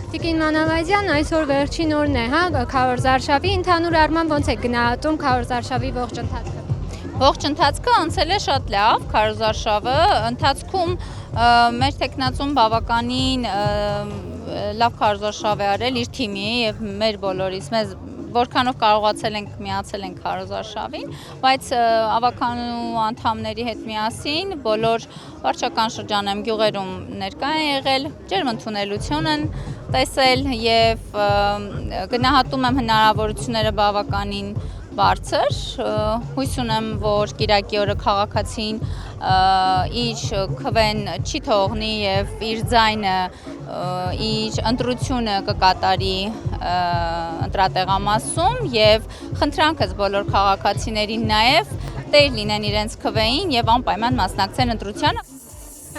Տիկին Մանավազյան, այսօր վերջին օրն է, հա, քարոզարշավի, ընդհանուր առմամբ ոնց է գնահատում քարոզարշավի ողջ ընթացքը։ Ողջ ընթացքը անցել է շատ լավ, քարոզարշավը ընթացքում մեր տեխնացուն բավականին լավ քարոզարշավ է արել իր թիմի եւ մեր բոլորիս մեզ որքանով կարողացել ենք միացել ենք քարոզարշավին, բայց ավականու անդամների հետ միասին բոլոր վարչական շրջանում գյուղերում ներկա են եղել, ջերմընդունելություն են տեսել եւ գնահատում եմ հնարավորությունները բավականին բարձր, հույս ունեմ, որ կիրակի օրը քաղաքացին իր քվեն չի թողնի եւ իր ձայնը, իր ընտրությունը կկատարի ընտրատեղամասում եւ խնդրանքս բոլոր քաղաքացիներին նաեւ տեր լինեն իրենց քվեին եւ անպայման մասնակցեն ընտրությանը։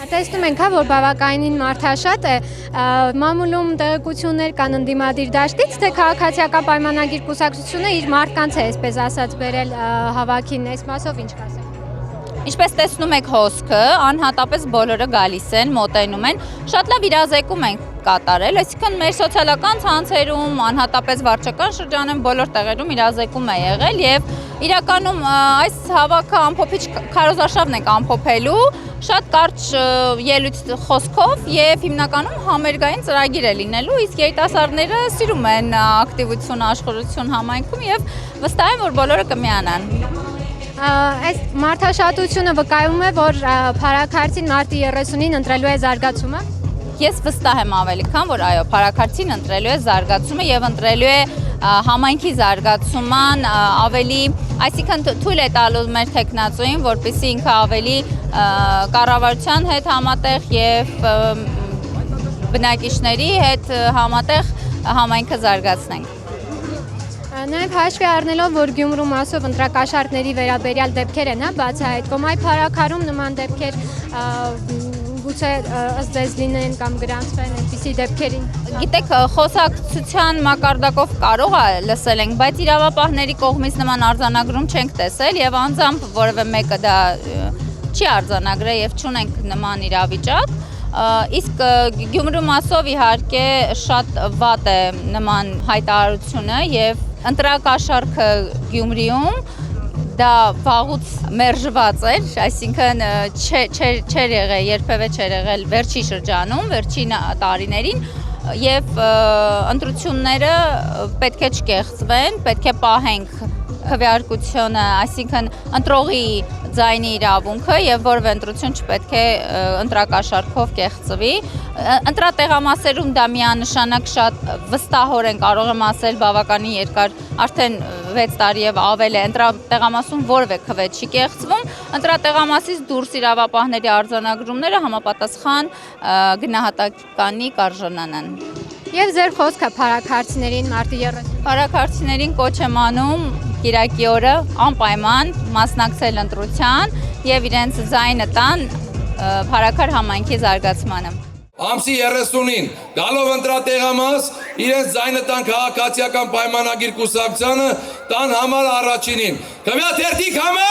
Տեսնում ենք, հա, որ բավականին մարդաշատ է, մամուլում տեղեկություններ կան ընդդիմադիր դաշտից, թե քաղաքացիական պայմանագիր կուսակցությունը իր մարդկանց է, այսպես ասած, բերել հավաքին, այս մասով ինչ կասեք։ Ինչպես տեսնում եք հոսքը, անհատապես բոլորը գալիս են, մոտենում են, շատ լավ իրազեկում են կատարել, այսինքն մեր սոցիալական ցանցերում, անհատապես վարչական շրջանում բոլոր տեղերում իրազեկում է եղել եւ իրականում այս հավաքը ամփոփիչ քարոզարշավն ենք ամփոփելու շատ կարճ ելույթ խոսքով եւ հիմնականում համերգային ծրագիր է լինելու, իսկ երիտասարդները սիրում են ակտիվություն, աշխորհություն համայնքում եւ վստահ եմ, որ բոլորը կմիանան։ Այս մարդաշատությունը վկայում է, որ Փարաքարցին մարտի 30-ին ընտրելու է զարգացումը։ Ես վստահ եմ ավելի քան, որ այո, Փարաքարցին ընտրելու է զարգացումը եւ ընտրելու է համայնքի զարգացման ավելի, այսինքն թույլ է տալու մեր տեխնացուին, որպեսզի ինքը ավելի կառավարության հետ համատեղ եւ բնակիչների հետ համատեղ համայնքը զարգացնենք։ Նաև հաշվի առնելով, որ Գյումրու մասով ընտրակաշառքների վերաբերյալ դեպքեր են, հա, բացահայտվում, այ Փարաքարում նման դեպքեր գուցե ըստ ձեզ լինեն կամ գրանցվեն այնպիսի դեպքերին։ Գիտեք, խոսակցության մակարդակով կարող է լսել ենք, բայց իրավապահների կողմից նման արձանագրում չենք տեսել եւ անձամբ որևէ մեկը դա չի արձանագրել եւ չունենք նման իրավիճակ։ Իսկ Գյումրու մասով իհարկե շատ վատ է նման հայտարարությունը եւ ընտրակաշառքը Գյումրիում դա վաղուց մերժված էր, այսինքն չէր եղել, երբևէ չէր եղել վերջի շրջանում, վերջին տարիներին եւ ընտրությունները պետք է չկեղծվեն, պետք է պահենք քվեարկությունը, այսինքն ընտրողի ձայնի իրավունքը եւ որևէ ընտրություն չպետք է ընտրակաշառքով կեղծվի։ Ընտրատեղամասերում դա միանշանակ շատ վստահորեն կարող եմ ասել բավականին երկար, արդեն 6 տարի եւ ավել է ընտրատեղամասում որևէ քվե չի կեղծվում։ Ընտրատեղամասից դուրս իրավապահների արձանագրումները համապատասխան գնահատականի կարժանանան։ Եվ ձեր խոսքը Փարաքարցիներին մարտի 30-ին։ Փարաքարցիներին կոչ եմ անում կիրակի օրը անպայման մասնակցել ընտրության եւ իրենց ձայնը տան Փարաքար համայնքի զարգացմանը։ Ամսի 30-ին գալով ընտրատեղամաս իրենց ձայնը տան քաղաքացիական պայմանագիր կուսակցությանը տան համար առաջինին։ Քվեաթերթիկ համար։